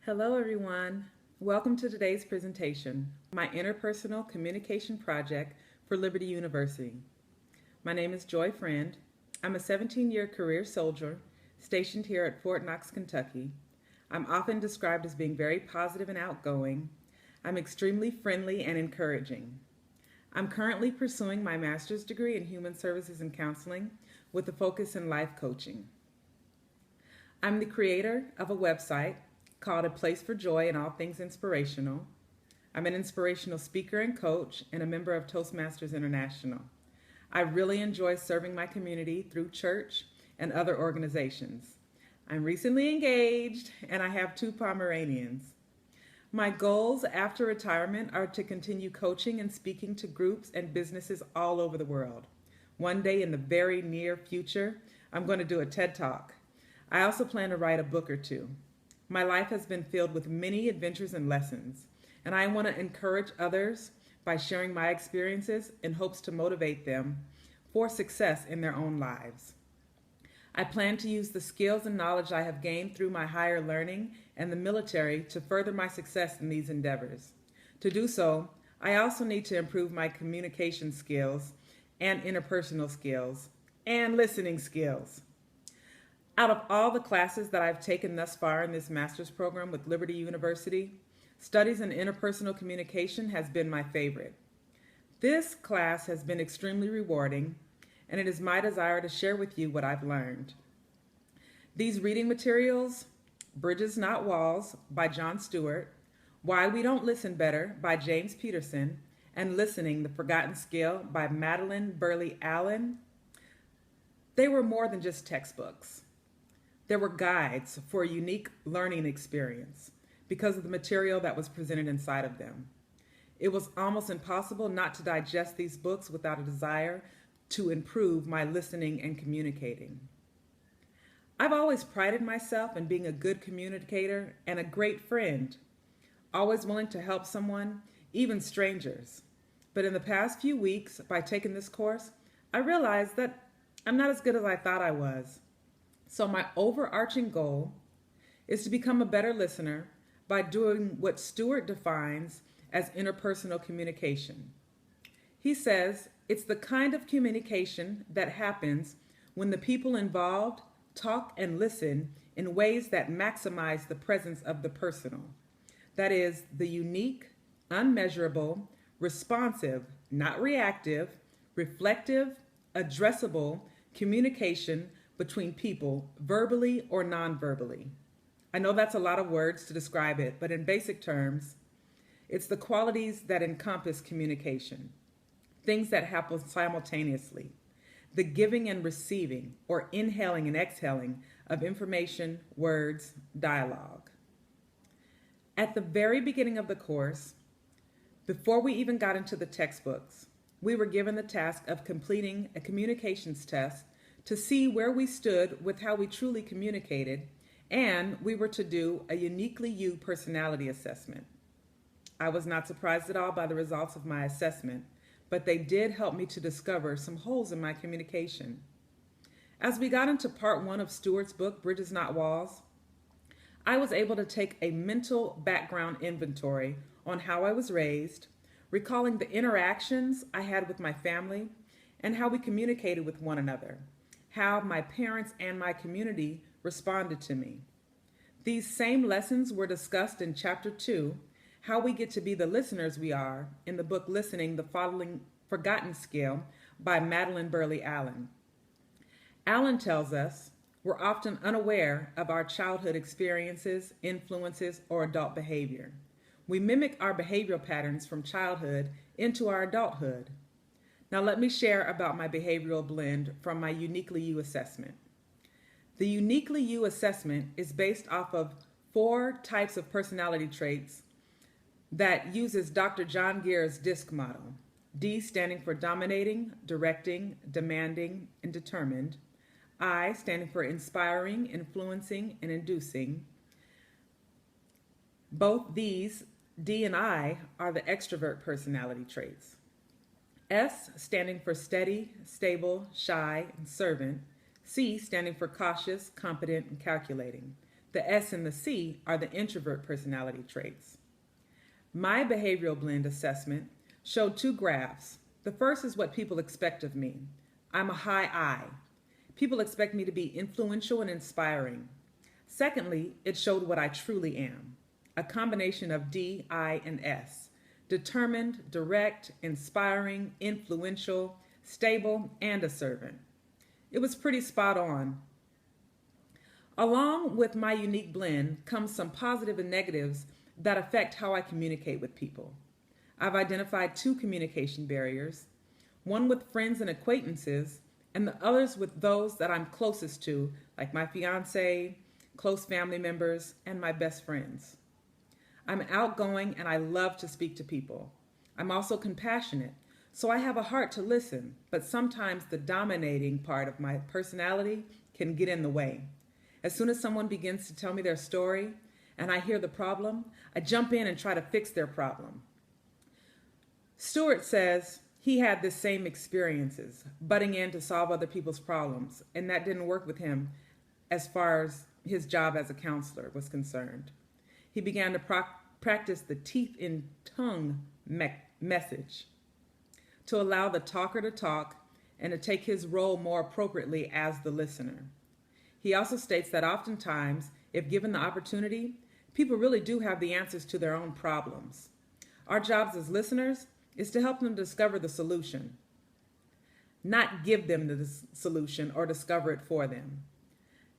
Hello everyone. Welcome to today's presentation, my Interpersonal Communication Project for Liberty University. My name is Joy Friend. I'm a 17-year career soldier stationed here at Fort Knox, Kentucky. I'm often described as being very positive and outgoing. I'm extremely friendly and encouraging. I'm currently pursuing my master's degree in Human Services and Counseling with a focus in life coaching. I'm the creator of a website called A Place for Joy in All Things Inspirational. I'm an inspirational speaker and coach and a member of Toastmasters International. I really enjoy serving my community through church and other organizations. I'm recently engaged and I have 2 Pomeranians. My goals after retirement are to continue coaching and speaking to groups and businesses all over the world. One day in the very near future, I'm going to do a TED Talk. I also plan to write a book or 2. My life has been filled with many adventures and lessons, and I want to encourage others by sharing my experiences in hopes to motivate them for success in their own lives. I plan to use the skills and knowledge I have gained through my higher learning and the military to further my success in these endeavors. To do so, I also need to improve my communication skills and interpersonal skills and listening skills. Out of all the classes that I've taken thus far in this master's program with Liberty University, Studies in Interpersonal Communication has been my favorite. This class has been extremely rewarding, and it is my desire to share with you what I've learned. These reading materials, Bridges Not Walls by Jon Stewart, Why We Don't Listen Better by James Peterson, and Listening, the Forgotten Skill by Madeline Burley Allen, they were more than just textbooks. There were guides for a unique learning experience because of the material that was presented inside of them. It was almost impossible not to digest these books without a desire to improve my listening and communicating. I've always prided myself in being a good communicator and a great friend, always willing to help someone, even strangers. But in the past few weeks, by taking this course, I realized that I'm not as good as I thought I was. So my overarching goal is to become a better listener by doing what Stewart defines as interpersonal communication. He says it's the kind of communication that happens when the people involved talk and listen in ways that maximize the presence of the personal. That is, the unique, unmeasurable, responsive, not reactive, reflective, addressable communication between people, verbally or non-verbally. I know that's a lot of words to describe it, but in basic terms, it's the qualities that encompass communication, things that happen simultaneously, the giving and receiving, or inhaling and exhaling of information, words, dialogue. At the very beginning of the course, before we even got into the textbooks, we were given the task of completing a communications test to see where we stood with how we truly communicated, and we were to do a uniquely you personality assessment. I was not surprised at all by the results of my assessment, but they did help me to discover some holes in my communication. As we got into part 1 of Stewart's book, Bridges Not Walls, I was able to take a mental background inventory on how I was raised, recalling the interactions I had with my family and how we communicated with one another, how my parents and my community responded to me. These same lessons were discussed in Chapter 2, How We Get to Be the Listeners We Are, in the book Listening, the Forgotten Skill by Madeline Burley Allen. Allen tells us we're often unaware of our childhood experiences, influences, or adult behavior. We mimic our behavioral patterns from childhood into our adulthood. Now let me share about my behavioral blend from my Uniquely You assessment. The Uniquely You assessment is based off of 4 types of personality traits that uses Dr. John Gear's DISC model. D standing for dominating, directing, demanding, and determined. I standing for inspiring, influencing, and inducing. Both these, D and I, are the extrovert personality traits. S standing for steady, stable, shy, and servant. C standing for cautious, competent, and calculating. The S and the C are the introvert personality traits. My behavioral blend assessment showed two graphs. The first is what people expect of me. I'm a high I. People expect me to be influential and inspiring. Secondly, it showed what I truly am, a combination of D, I, and S. Determined, direct, inspiring, influential, stable, and a servant. It was pretty spot on. Along with my unique blend comes some positive and negatives that affect how I communicate with people. I've identified two communication barriers, one with friends and acquaintances, and the others with those that I'm closest to, like my fiance, close family members, and my best friends. I'm outgoing and I love to speak to people. I'm also compassionate, so I have a heart to listen, but sometimes the dominating part of my personality can get in the way. As soon as someone begins to tell me their story and I hear the problem, I jump in and try to fix their problem. Stewart says he had the same experiences, butting in to solve other people's problems, and that didn't work with him as far as his job as a counselor was concerned. He began to practice the teeth in tongue message to allow the talker to talk and to take his role more appropriately as the listener. He also states that oftentimes, if given the opportunity, people really do have the answers to their own problems. Our jobs as listeners is to help them discover the solution, not give them the solution or discover it for them.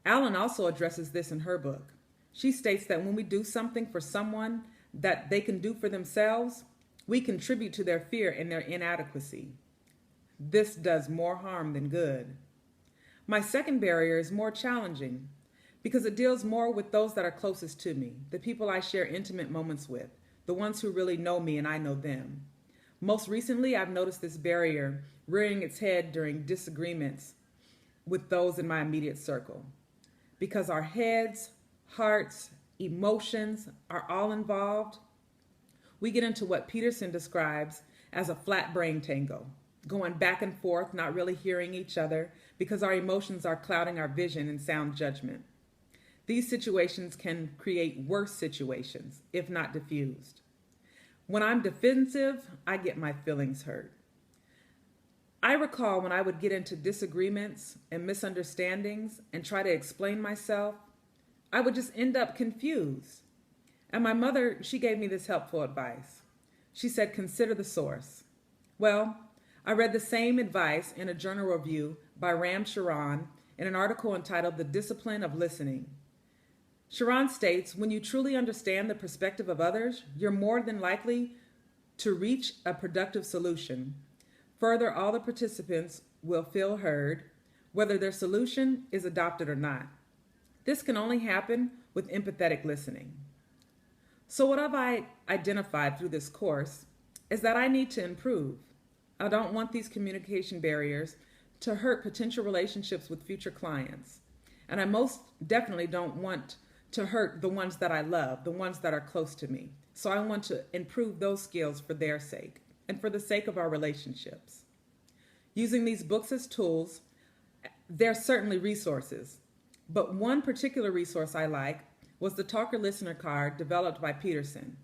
Allen also addresses this in her book. She states that when we do something for someone that they can do for themselves, we contribute to their fear and their inadequacy. This does more harm than good. My second barrier is more challenging because it deals more with those that are closest to me, the people I share intimate moments with, the ones who really know me and I know them. Most recently, I've noticed this barrier rearing its head during disagreements with those in my immediate circle. Because our heads, hearts, emotions are all involved, we get into what Peterson describes as a flat brain tango, going back and forth, not really hearing each other because our emotions are clouding our vision and sound judgment. These situations can create worse situations, if not diffused. When I'm defensive, I get my feelings hurt. I recall when I would get into disagreements and misunderstandings and try to explain myself, I would just end up confused. And my mother, she gave me this helpful advice. She said, consider the source. Well, I read the same advice in a journal review by Ram Charan in an article entitled The Discipline of Listening. Charan states, when you truly understand the perspective of others, you're more than likely to reach a productive solution. Further, all the participants will feel heard, whether their solution is adopted or not. This can only happen with empathetic listening. So what have I identified through this course is that I need to improve. I don't want these communication barriers to hurt potential relationships with future clients. And I most definitely don't want to hurt the ones that I love, the ones that are close to me. So I want to improve those skills for their sake and for the sake of our relationships. Using these books as tools, they're certainly resources. But one particular resource I like was the Talker-Listener card developed by Peterson.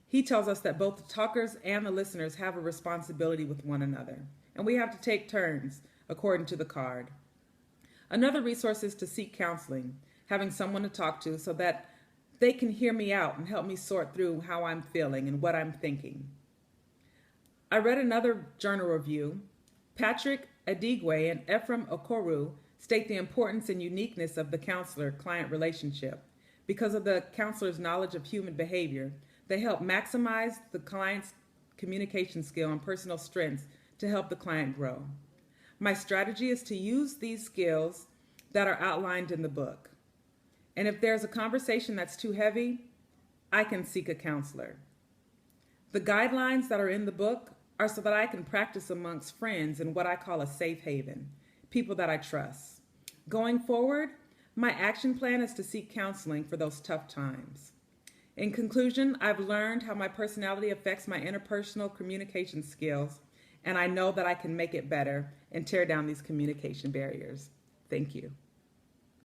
He tells us that both the talkers and the listeners have a responsibility with one another, and we have to take turns according to the card. Another resource is to seek counseling, having someone to talk to so that they can hear me out and help me sort through how I'm feeling and what I'm thinking. I read another journal review. Patrick Adigwe and Ephraim Okoru state the importance and uniqueness of the counselor-client relationship. Because of the counselor's knowledge of human behavior, they help maximize the client's communication skill and personal strengths to help the client grow. My strategy is to use these skills that are outlined in the book. And if there's a conversation that's too heavy, I can seek a counselor. The guidelines that are in the book are so that I can practice amongst friends in what I call a safe haven, people that I trust. Going forward, my action plan is to seek counseling for those tough times. In conclusion, I've learned how my personality affects my interpersonal communication skills, and I know that I can make it better and tear down these communication barriers. Thank you.